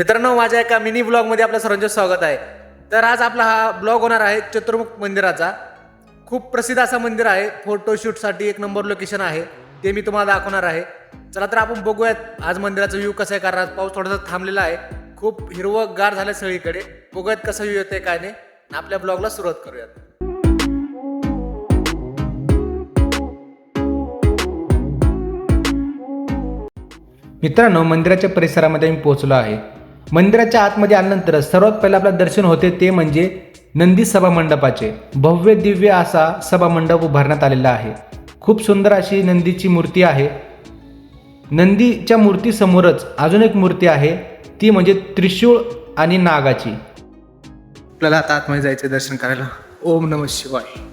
मित्रांनो, माझ्या एका मिनी ब्लॉगमध्ये आपलं सर्वांचं स्वागत आहे. तर आज आपला हा ब्लॉग होणार आहे चतुर्मुख मंदिराचा. खूप प्रसिद्ध असं मंदिर आहे. फोटोशूटसाठी एक नंबर लोकेशन आहे, ते मी तुम्हाला दाखवणार आहे. चला तर आपण बघूयात आज मंदिराचा व्ह्यू कसा आहे. कारण आज पाऊस थोडासा थांबलेला आहे, खूप हिरवंगार झालं सगळीकडे. बघूयात कसं व्ह्यू येते काय नाही. आपल्या ब्लॉगला सुरुवात करूयात. मित्रांनो, मंदिराच्या परिसरामध्ये मी पोहोचलो आहे. मंदिराच्या आतमध्ये आल्यानंतर सर्वात पहिलं आपलं दर्शन होते ते म्हणजे नंदी सभा मंडपाचे. भव्य दिव्य असा सभा मंडप उभारण्यात आलेला आहे. खूप सुंदर अशी नंदीची मूर्ती आहे. नंदीच्या मूर्तीसमोरच अजून एक मूर्ती आहे, ती म्हणजे त्रिशूळ आणि नागाची. आपल्याला आता आतमध्ये जायचं दर्शन करायला. ओम नमः शिवाय.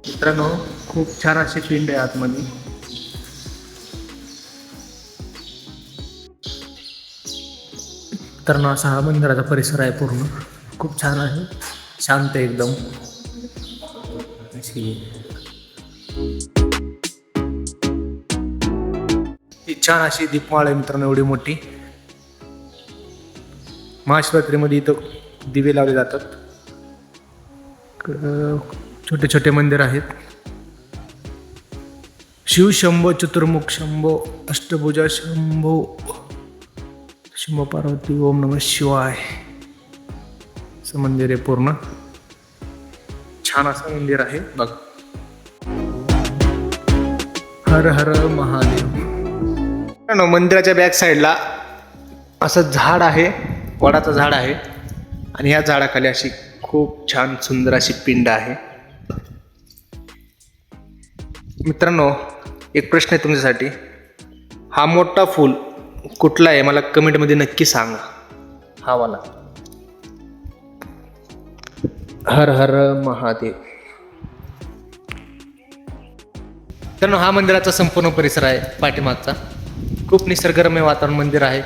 मित्रांनो, खूप छान अशी पिंड आहे आतमध्ये. मित्रांनो, असा हा मंदिराचा परिसर आहे. पूर्ण खूप छान आहे, शांत आहे एकदम. ही छान अशी दीपमाळ आहे मित्रांनो, एवढी मोठी. महाशिवरात्रीमध्ये इथं दिवे लावले जातात. छोटे छोटे मंदिर आहेत. शिव शंभो, चतुर्मुख शंभो, अष्टभुजा शंभो, शंभो पार्वती, ओम नमः शिवाय. असं मंदिर आहे पूर्ण. छान असं मंदिर आहे बघ. हर हर महादेव. मंदिराच्या बॅक साईडला असं झाड आहे, वडाचं झाड आहे. आणि ह्या झाडाखाली अशी खूप छान सुंदर अशी पिंड आहे. मित्रांनो, एक प्रश्न आहे तुमच्यासाठी. हा मोठा फूल कुठला आहे मला कमेंटमध्ये नक्की सांगा. हा वाला. हर हर महादेव. मित्रांनो, हा मंदिराचा संपूर्ण परिसर आहे पाठीमागचा. खूप निसर्गरम्य वातावरण मंदिर आहे.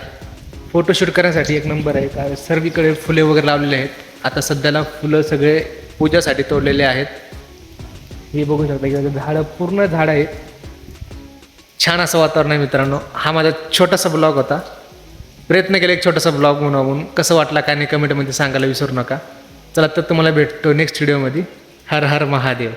फोटोशूट करण्यासाठी एक नंबर आहे. काय सर्वीकडे फुले वगैरे लावलेले आहेत. आता सध्याला फुलं सगळे पूजासाठी तोडलेले आहेत. हे बघू शकता की झाडं, पूर्ण झाड आहे. छान असं वातावरण आहे मित्रांनो. हा माझा छोटासा ब्लॉग होता. प्रयत्न केला एक छोटासा ब्लॉग म्हणून. कसं वाटला काय नाही कमेंटमध्ये सांगायला विसरू नका. चला तर तुम्हाला भेटतो नेक्स्ट व्हिडिओमध्ये. हर हर महादेव.